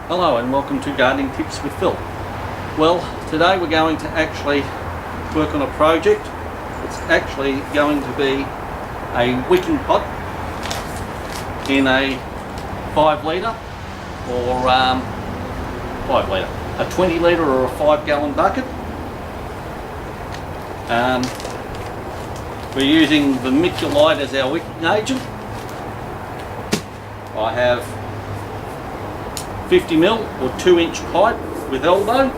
Hello and welcome to Gardening Tips with Phil. Well, today we're going to actually work on a project. It's actually going to be a wicking pot in a 5 litre or 5 litre, a 20 litre or a 5 gallon bucket. We're using vermiculite as our wicking agent. I have 50mm or 2-inch pipe with elbow.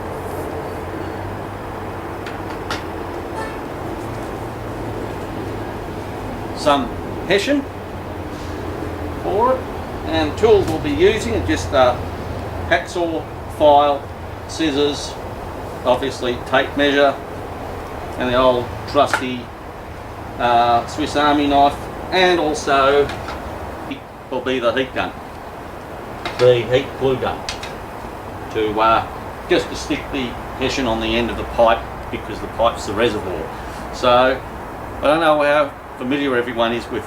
Some hessian for it, and tools we'll be using are just a hacksaw, file, scissors, obviously tape measure, and the old trusty Swiss Army knife, and also will be the heat gun, the heat glue gun, to just to stick the hessian on the end of the pipe because the pipe's the reservoir. So I don't know how familiar everyone is with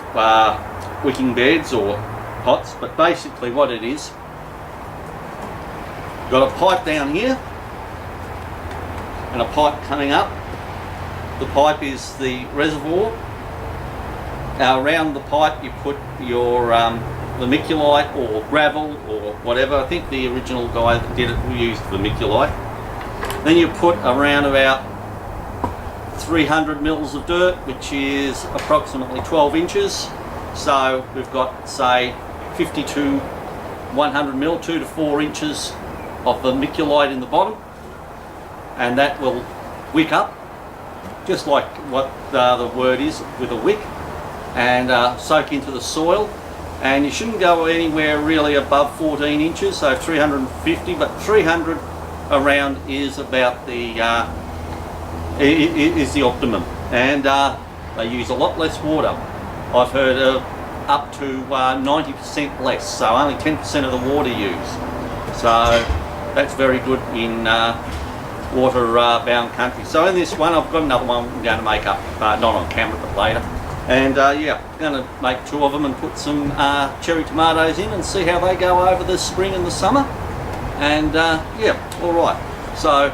wicking beds or pots, but basically what it is, you've got a pipe down here and a pipe coming up. The pipe is the reservoir. Around the pipe you put your vermiculite or gravel or whatever. I think the original guy that did it used vermiculite. Then you put around about 300 mils of dirt, which is approximately 12 inches. So we've got, say, 50 to 100 mil, 2 to 4 inches of vermiculite in the bottom, and that will wick up just like what the word is with a wick, and soak into the soil. And you shouldn't go anywhere really above 14 inches, so 350, but 300 around is about the is the optimum. And they use a lot less water. I've heard of up to 90% less, so only 10% of the water used. So that's very good in water bound country. So in this one, I've got another one I'm going to make up, not on camera but later. And yeah, I'm going to make 2 of them and put some cherry tomatoes in and see how they go over the spring and the summer. And yeah, alright. So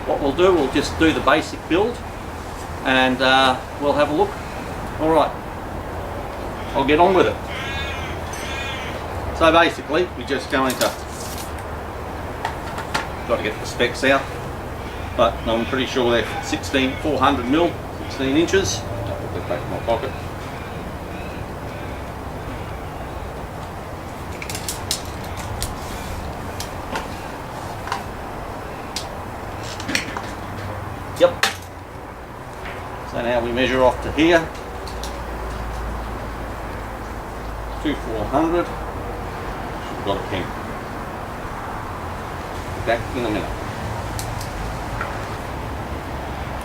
what we'll do, we'll just do the basic build and we'll have a look. Alright, I'll get on with it. So basically, we're just going to, got to get the specs out, but I'm pretty sure they're 400 mil, 16 inches. I'll put that back in my pocket. Yep. So now we measure off to here. 400. We've got a pen. Back in a minute.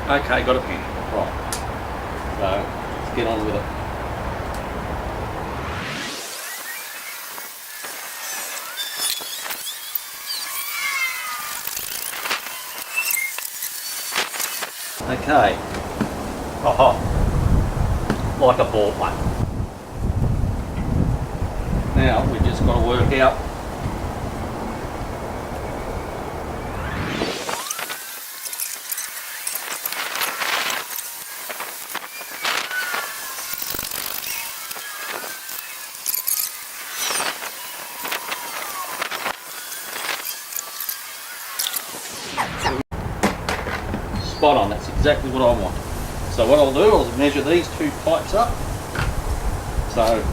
Okay, got a pen. Right. So let's get on with it. Okay. Oh, like a ball one. Now we've just got to work out spot on. That's exactly what I want. So what I'll do is measure these 2 pipes up, so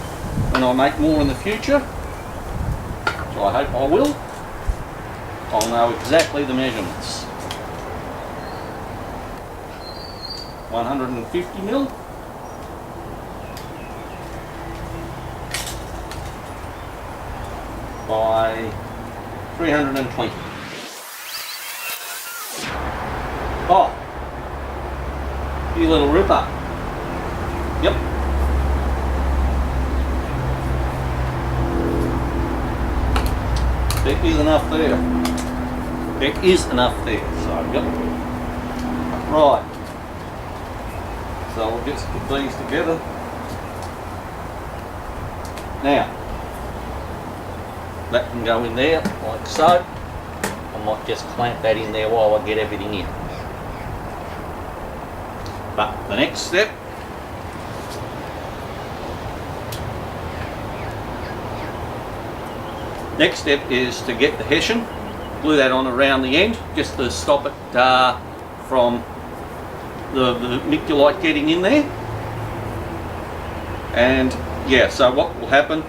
when I make more in the future, which I hope I will, I'll know exactly the measurements. 150 mil by 320. Oh, you little ripper. Yep. There is enough there. There is enough there. So, yep. Right. So we'll just put these together. Now, that can go in there like so. might just clamp that in there while I get everything in. But the next step is to get the hessian, glue that on around the end just to stop it from the vermiculite getting in there. And yeah, so what will happen,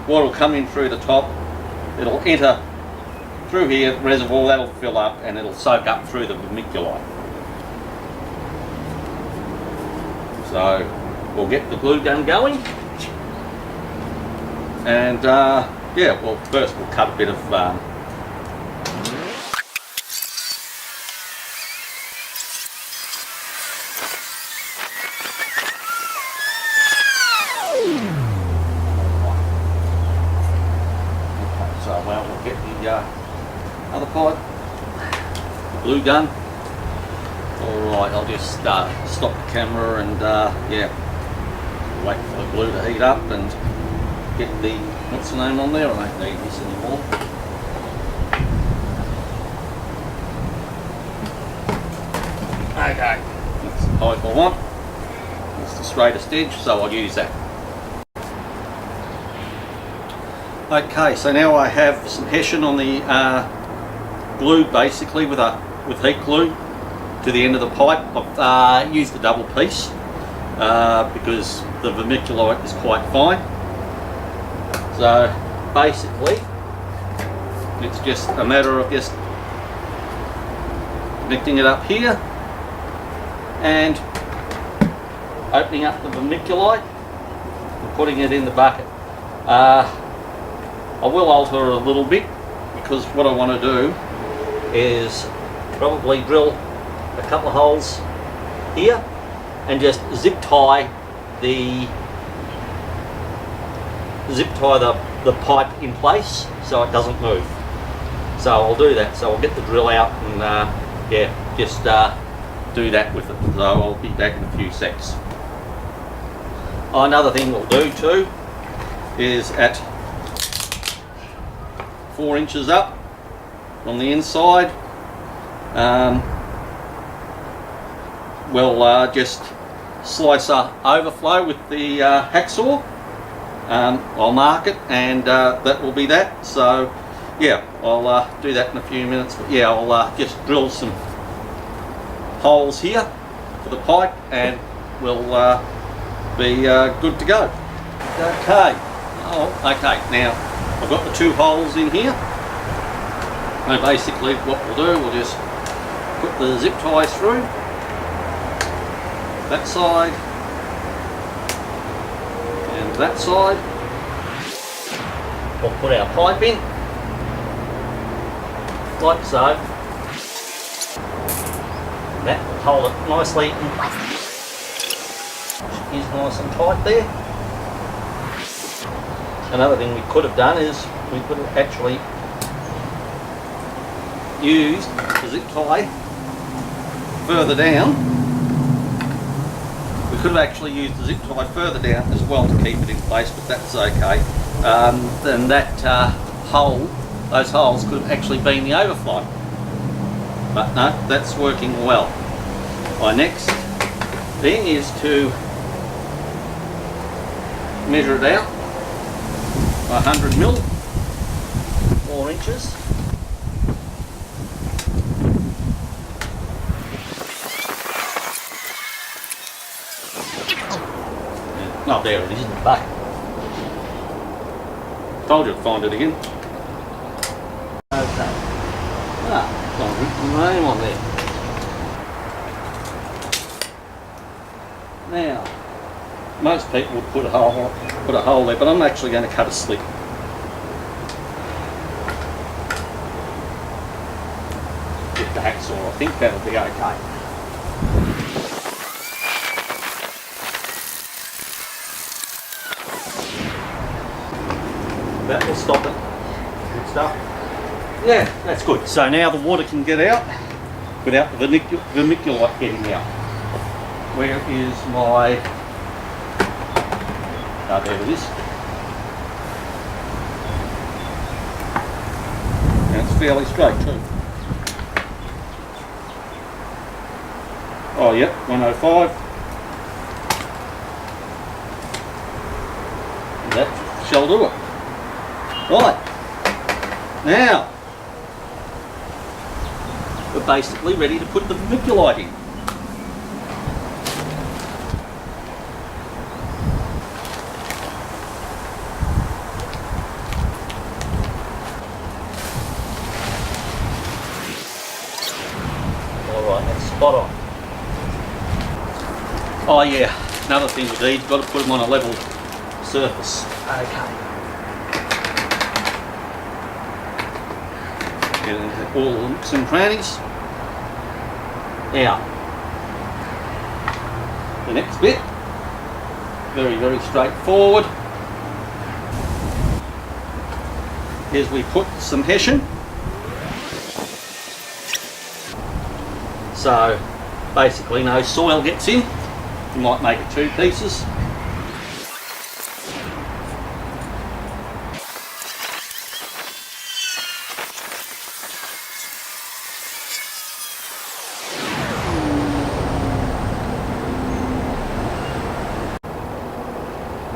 what will come in through the top, it'll enter through here, the reservoir, that'll fill up and it'll soak up through the vermiculite. So we'll get the glue gun going, and yeah, well first we'll cut a bit of well, we'll get the other pipe, the glue gun. Alright, I'll just stop the camera and yeah, wait for the glue to heat up and get the, what's the name on there? I don't need this anymore. Okay, that's the pipe I want. It's the straightest edge, so I'll use that. Okay, so now I have some hessian on the glue, basically with heat glue to the end of the pipe. I've used a double piece because the vermiculite is quite fine. So basically, it's just a matter of just connecting it up here and opening up the vermiculite and putting it in the bucket. I will alter it a little bit because what I want to do is probably drill a couple of holes here and just zip tie the pipe in place so it doesn't move. So I'll do that. So I'll get the drill out and yeah, just do that with it. So I'll be back in a few secs. Another thing we'll do too is at 4 inches up from the inside, we'll just slice a overflow with the hacksaw. I'll mark it and that will be that. So yeah, I'll do that in a few minutes, but yeah, I'll just drill some holes here for the pipe and we'll be good to go. Okay, okay, now I've got the 2 holes in here. And basically what we'll do, we'll just put the zip ties through that side and that side. We'll put our pipe in like so. And that will hold it nicely in place. It is nice and tight there. Another thing we could have done is we could have actually used the zip tie further down. We could have actually used the zip tie further down as well to keep it in place, but that's okay. Then that hole, those holes could have actually been the overflow. But no, that's working well. My next thing is to measure it out. 100 mil, 4 inches. Oh, there it is in the bucket. Told you to find it again. Okay. Ah, got a written name on there. Now, most people would put a hole there, but I'm actually going to cut a slit. With the hacksaw, I think that'll be okay. That will stop it. Good stuff. Yeah, that's good. So now the water can get out without the vermiculite getting out. Where is my... Oh, there it is. And it's fairly straight too. Oh, yep, 105. And that shall do it. Right. Now, we're basically ready to put the vermiculite in. Alright, that's spot on. Oh yeah, another thing with these, you've got to put them on a level surface. Okay. Get into all the nooks and crannies. Now, the next bit, very, very straightforward, is we put some hessian. So basically no soil gets in. You might make it 2 pieces.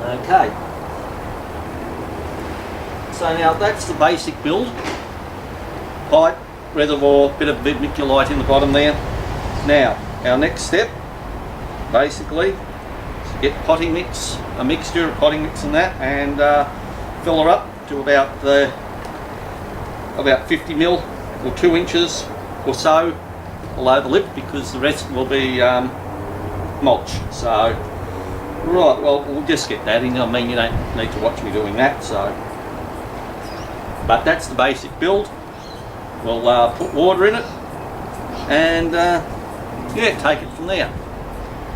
Okay. So now that's the basic build. Pipe, reservoir, bit of vermiculite in the bottom there. Now, our next step, basically, is to get potting mix, a mixture of potting mix and that, and fill her up to about 50 mil or 2 inches or so below the lip, because the rest will be mulch. So, right, well, we'll just get that in. I mean, you don't need to watch me doing that. So, but that's the basic build. We'll put water in it, and yeah, take it from there.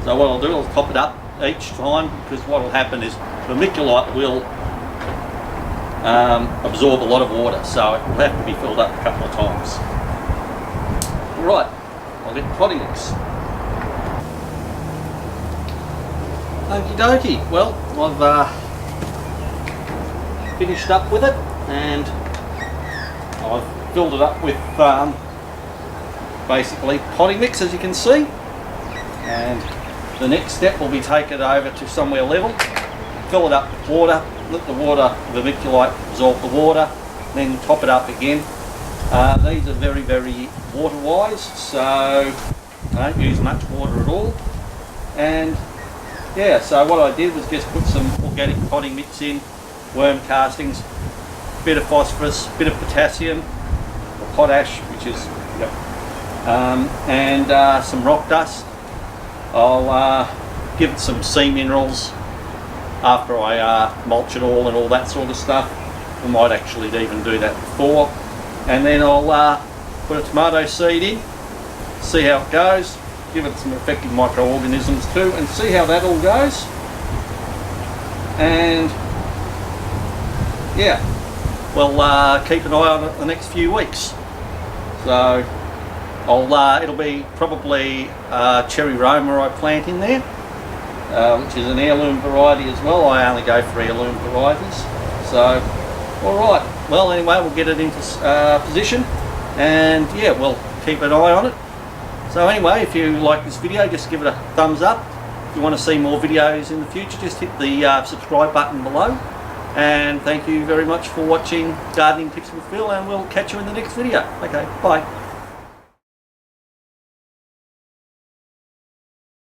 So what I'll do, I'll top it up each time, because what will happen is vermiculite will absorb a lot of water, so it will have to be filled up a couple of times. Right, I'll get the potting mix. Okie dokie, well, I've finished up with it, and I've filled it up with basically potting mix, as you can see. And the next step will be take it over to somewhere level, fill it up with water, let the water, the vermiculite absorb the water, then top it up again. These are very, very water wise, so I don't use much water at all. And yeah, so what I did was just put some organic potting mix in, worm castings, bit of phosphorus, bit of potassium, or potash, which is, yep, and some rock dust. I'll give it some sea minerals after I mulch it all and all that sort of stuff. I might actually even do that before. And then I'll put a tomato seed in, see how it goes, give it some effective microorganisms too, and see how that all goes. And yeah, we'll keep an eye on it the next few weeks. So it'll be probably cherry Roma I plant in there, which is an heirloom variety as well. I only go for heirloom varieties. So, alright, well anyway, we'll get it into position, and yeah, we'll keep an eye on it. So anyway, if you like this video, just give it a thumbs up. If you want to see more videos in the future, just hit the subscribe button below. And thank you very much for watching Gardening Tips with Phil, and we'll catch you in the next video. Okay, bye.